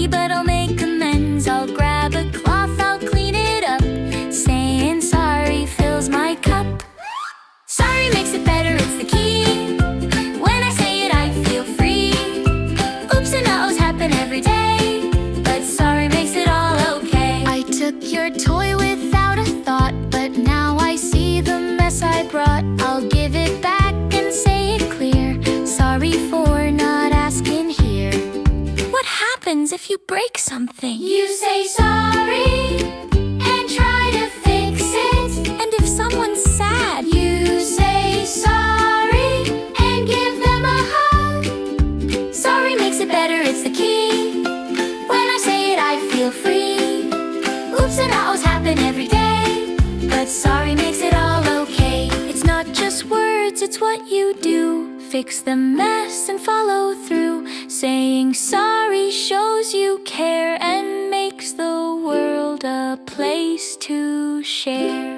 sorry, but I'll make amends. I'll grab a cloth, I'll clean it up. Saying sorry fills my cup. Sorry makes it better, it's the key. When I say it, I feel free. Oops and uh-ohs happen every day, but sorry makes it all okay. I took your toy without a thought, but now I see the mess I brought. I'll give it back and say it clear. Sorry for not asking here. What happens if you break something? You say sorry and try to fix it. And if someone's sad, you say sorry and give them a hug. Sorry makes it better, it's the key. When I say it, I feel free. Oops and uh-ohs happen every day, but sorry makes it all okay. It's not just words, it's what you do. Fix the mess and follow through. Saying sorry shows you care and makes the world a place to share.